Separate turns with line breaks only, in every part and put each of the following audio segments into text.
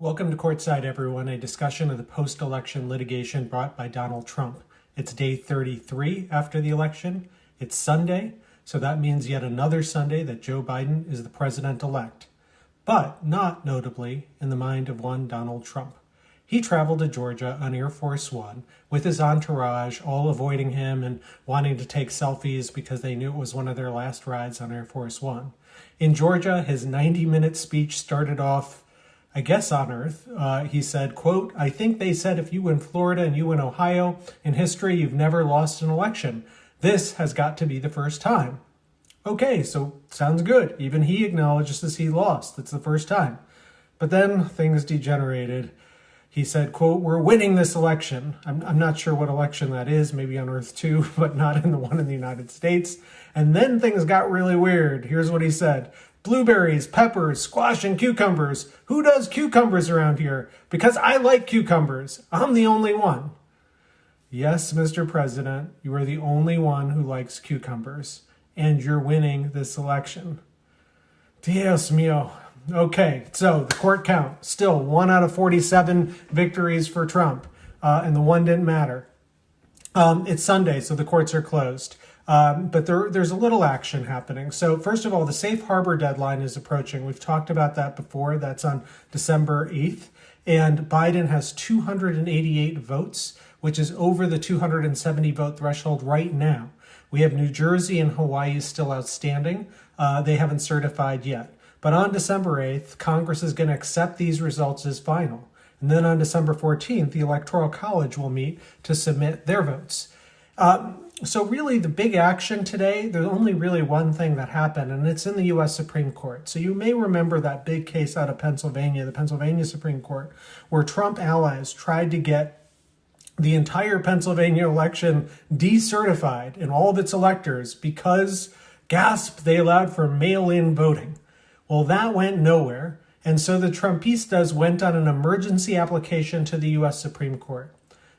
Welcome to Courtside, everyone, a discussion of the post-election litigation brought by Donald Trump. It's day 33 after the election. It's Sunday, so that means yet another Sunday that Joe Biden is the president-elect. But not notably in the mind of one Donald Trump. He traveled to Georgia on Air Force One with his entourage, all avoiding him and wanting to take selfies because they knew it was one of their last rides on Air Force One. In Georgia, his 90-minute speech started off, I guess, on Earth. He said, quote, "I think they said if you win Florida and you win Ohio, in history you've never lost an election. This has got to be the first time." Okay, so sounds good. Even he acknowledges he lost. It's the first time. But then things degenerated. He said, quote, "We're winning this election." I'm not sure what election that is, maybe on Earth too, but not in the one in the United States. And then things got really weird. Here's what he said. "Blueberries, peppers, squash, and cucumbers. Who does cucumbers around here? Because I like cucumbers. I'm the only one." Yes, Mr. President, you are the only one who likes cucumbers, and you're winning this election. Dios mío. Okay, so the court count, still 1 out of 47 victories for Trump, and the one didn't matter. It's Sunday, so the courts are closed. But there's a little action happening. So first of all, the safe harbor deadline is approaching. We've talked about that before. That's on December 8th. And Biden has 288 votes, which is over the 270 vote threshold right now. We have New Jersey and Hawaii still outstanding. They haven't certified yet. But on December 8th, Congress is going to accept these results as final. And then on December 14th, the Electoral College will meet to submit their votes. So really the big action today, there's only really one thing that happened, and it's in the U.S. Supreme Court. So you may remember that big case out of Pennsylvania, the Pennsylvania Supreme Court, where Trump allies tried to get the entire Pennsylvania election decertified and all of its electors because, gasp, they allowed for mail-in voting. Well, that went nowhere. And so the Trumpistas went on an emergency application to the U.S. Supreme Court.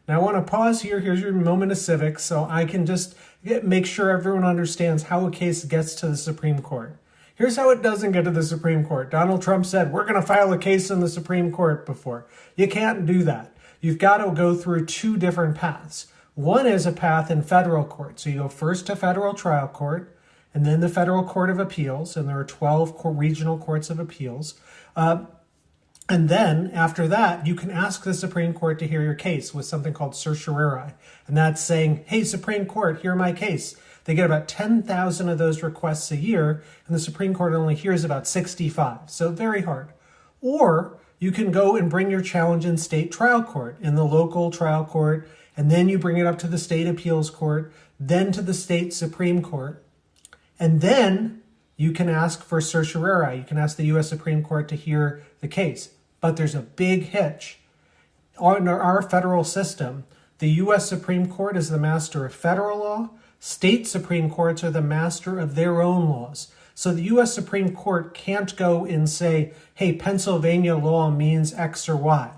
Now, I want to pause here. Here's your moment of civics so I can just make sure everyone understands how a case gets to the Supreme Court. Here's how it doesn't get to the Supreme Court. Donald Trump said, we're going to file a case in the Supreme Court before. You can't do that. You've got to go through two different paths. One is a path in federal court. So you go first to federal trial court and then the Federal Court of Appeals, and there are 12 regional courts of appeals. And then after that, you can ask the Supreme Court to hear your case with something called certiorari. And that's saying, hey, Supreme Court, hear my case. They get about 10,000 of those requests a year, and the Supreme Court only hears about 65. So very hard. Or you can go and bring your challenge in state trial court, in the local trial court, and then you bring it up to the state appeals court, then to the state Supreme Court. And then you can ask for certiorari. You can ask the U.S. Supreme Court to hear the case. But there's a big hitch. Under our federal system, the U.S. Supreme Court is the master of federal law. State Supreme Courts are the master of their own laws. So the U.S. Supreme Court can't go and say, hey, Pennsylvania law means X or Y.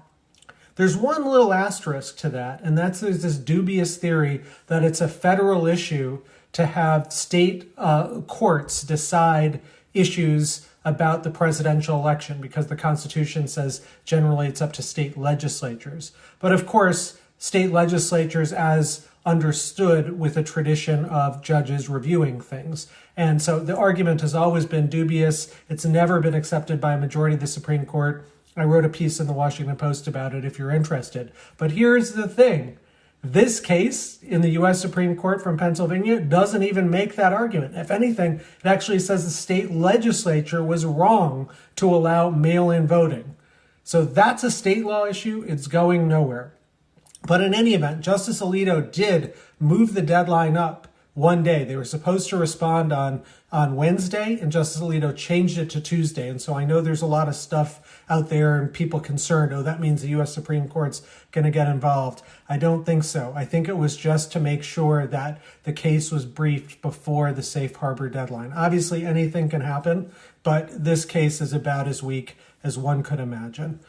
There's one little asterisk to that, and that's there's this dubious theory that it's a federal issue to have state courts decide issues about the presidential election, because the Constitution says generally it's up to state legislatures. But of course, state legislatures as understood with a tradition of judges reviewing things. And so the argument has always been dubious. It's never been accepted by a majority of the Supreme Court. I wrote a piece in the Washington Post about it if you're interested. But here's the thing. This case in the U.S. Supreme Court from Pennsylvania doesn't even make that argument. If anything, it actually says the state legislature was wrong to allow mail-in voting. So that's a state law issue. It's going nowhere. But in any event, Justice Alito did move the deadline up one day. They were supposed to respond on Wednesday, and Justice Alito changed it to Tuesday. And so I know there's a lot of stuff out there and people concerned, oh, that means the U.S. Supreme Court's going to get involved. I don't think so. I think it was just to make sure that the case was briefed before the safe harbor deadline. Obviously, anything can happen, but this case is about as weak as one could imagine.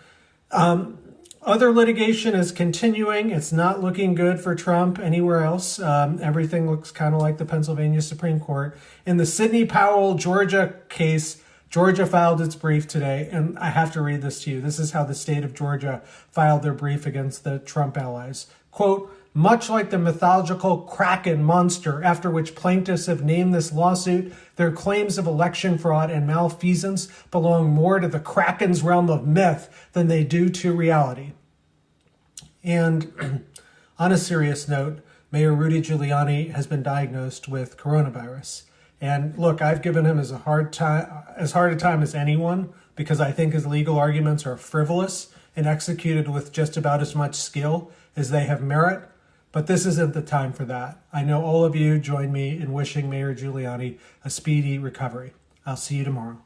Other litigation is continuing. It's not looking good for Trump anywhere else. Everything looks kind of like the Pennsylvania Supreme Court. In the Sidney Powell, Georgia case, Georgia filed its brief today, and I have to read this to you. This is how the state of Georgia filed their brief against the Trump allies. Quote, much like the mythological Kraken monster after which plaintiffs have named this lawsuit, their claims of election fraud and malfeasance belong more to the Kraken's realm of myth than they do to reality. And on a serious note, Mayor Rudy Giuliani has been diagnosed with coronavirus. And look, I've given him as hard a time as anyone because I think his legal arguments are frivolous and executed with just about as much skill as they have merit. But this isn't the time for that. I know all of you join me in wishing Mayor Giuliani a speedy recovery. I'll see you tomorrow.